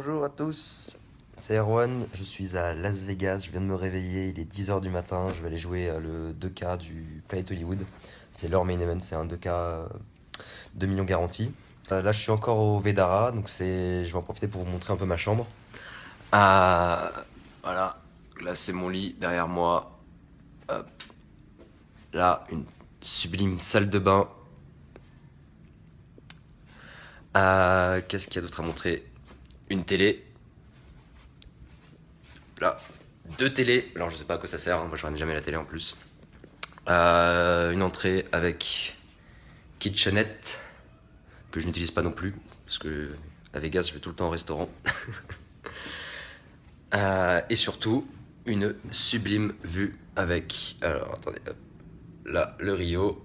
Bonjour à tous, c'est Erwan, je suis à Las Vegas, je viens de me réveiller, il est 10 h du matin, je vais aller jouer le 2K du Planet Hollywood. C'est leur main event, c'est un 2K 2 millions garanti. Là je suis encore au Vedara, donc je vais en profiter pour vous montrer un peu ma chambre. Voilà, là c'est mon lit derrière moi. Hop. Là, une sublime salle de bain. Qu'est-ce qu'il y a d'autre à montrer? Une télé. Là, deux télés. Alors je sais pas à quoi ça sert, hein. Moi je regarde jamais la télé en plus. Une entrée avec kitchenette que je n'utilise pas non plus parce que à Vegas je vais tout le temps au restaurant. Et surtout une sublime vue avec. Alors attendez, hop. Là le Rio.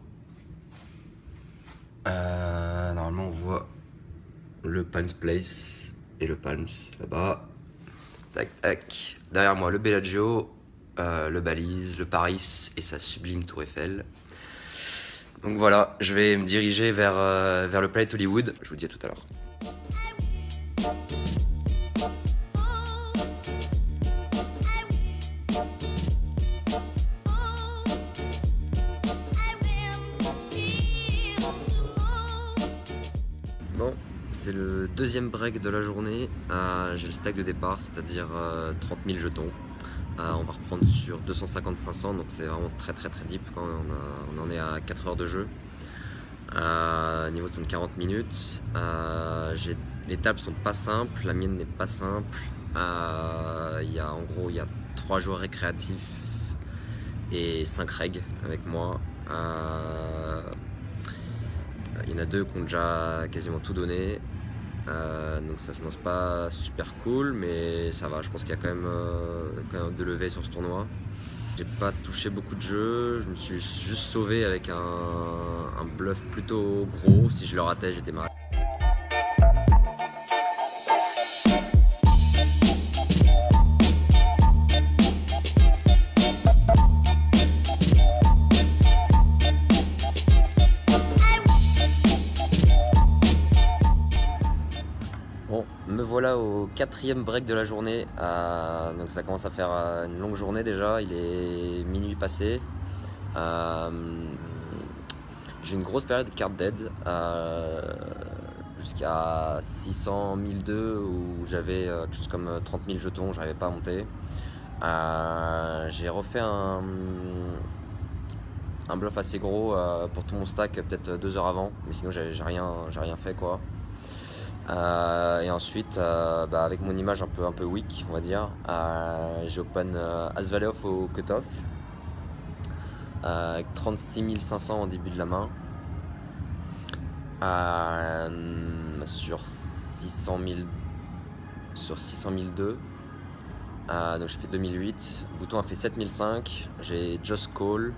Normalement on voit le Palms Place et le Palms là-bas. Tac tac. Derrière moi le Bellagio, le Balise, le Paris et sa sublime tour Eiffel. Donc voilà, je vais me diriger vers le Planet Hollywood. Je vous dis à tout à l'heure. Bon, c'est le deuxième break de la journée. J'ai le stack de départ, c'est-à-dire 30 000 jetons. On va reprendre sur 250-500, donc c'est vraiment très deep quand on en est à 4 heures de jeu. Niveau de 40 minutes. Les tables sont pas simples, la mienne n'est pas simple. En gros, il y a 3 joueurs récréatifs et 5 regs avec moi. Il y en a 2 qui ont déjà quasiment tout donné. Donc ça s'annonce pas super cool, mais ça va, je pense qu'il y a quand même de levée sur ce tournoi. J'ai pas touché beaucoup de jeux, je me suis juste sauvé avec un bluff plutôt gros. Si je le ratais, j'étais mal. Bon, me voilà au 4e break de la journée, donc ça commence à faire une longue journée déjà, il est minuit passé. J'ai une grosse période de card dead, jusqu'à 600 1002 où j'avais quelque chose comme 30 000 jetons, j'arrivais pas à monter. J'ai refait un bluff assez gros pour tout mon stack peut-être 2 heures avant, mais sinon j'ai rien fait quoi. Et ensuite, avec mon image un peu weak, on va dire, j'ai open As-Valet-Off au cut-off avec 36 500 en début de la main, sur 600 002. Donc j'ai fait 2008. Le bouton a fait 7005. J'ai just call.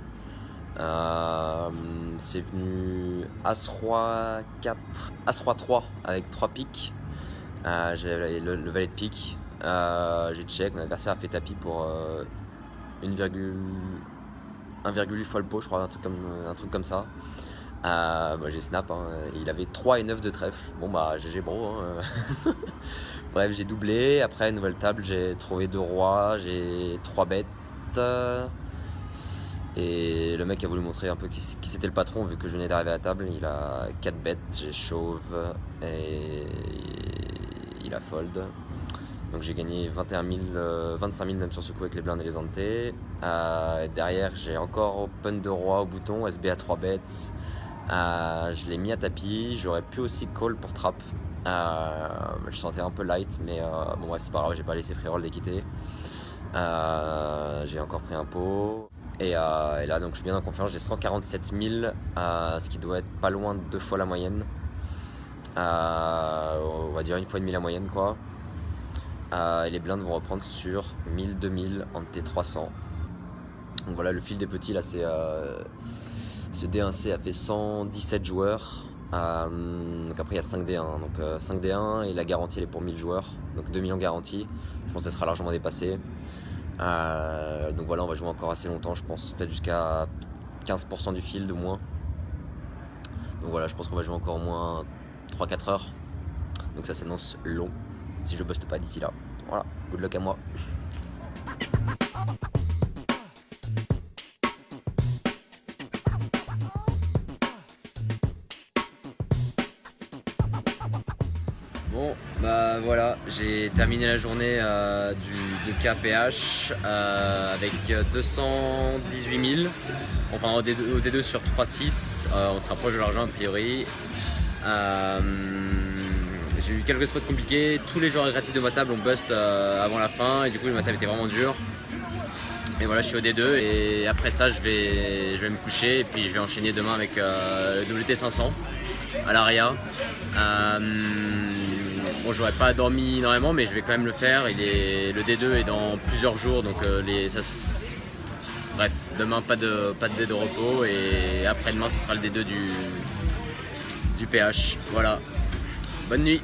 C'est venu As-Roi 4, As-Roi 3 avec 3 piques. J'ai le valet de pique. J'ai check, mon adversaire a fait tapis pour 1,8 fois le pot, je crois, un truc comme ça. J'ai snap, hein. Il avait 3 et 9 de trèfle. Bon bah GG bro, hein. Bref, j'ai doublé. Après, nouvelle table, j'ai trouvé 2 rois, j'ai 3 bêtes. Et le mec a voulu montrer un peu qui c'était le patron vu que je venais d'arriver à la table. Il a 4 bêtes, j'ai chauve et il a fold. Donc j'ai gagné 21 000, 25 000 même sur ce coup avec les blindes et les antés. Derrière j'ai encore open de roi au bouton, SB à 3 bêtes. Je l'ai mis à tapis, j'aurais pu aussi call pour trap. Je sentais un peu light, mais bon ouais, c'est pas grave, j'ai pas laissé free roll d'équité. J'ai encore pris un pot. Et là donc je suis bien en confiance, j'ai 147 000, ce qui doit être pas loin de 2 fois la moyenne. On va dire 1 fois et demie la moyenne quoi. Et les blindes vont reprendre sur 1000, 2000 en T300. Donc voilà, le fil des petits là, c'est ce D1C a fait 117 joueurs. Donc après il y a 5 D1, donc 5 D1 et la garantie elle est pour 1000 joueurs, donc 2 millions garantis. Je pense que ça sera largement dépassé. Donc voilà, on va jouer encore assez longtemps, je pense peut-être jusqu'à 15% du field au moins. Donc voilà, je pense qu'on va jouer encore au moins 3-4 heures. Donc ça s'annonce long. si je buste pas d'ici là. Voilà, good luck à moi. Bon, bah voilà, j'ai terminé la journée de KPH avec 218 000. Enfin, au D2 sur 3-6, on se rapproche de l'argent a priori. J'ai eu quelques spots compliqués. Tous les joueurs gratuits de ma table ont bust avant la fin et du coup ma table était vraiment dure. Et voilà, je suis au D2 et après ça je vais me coucher et puis je vais enchaîner demain avec le WT500 à l'ARIA. Bon, j'aurais pas dormi énormément mais je vais quand même le faire. Le D2 est dans plusieurs jours donc bref, demain pas de D de repos et après-demain ce sera le D2 du PH. Voilà, bonne nuit.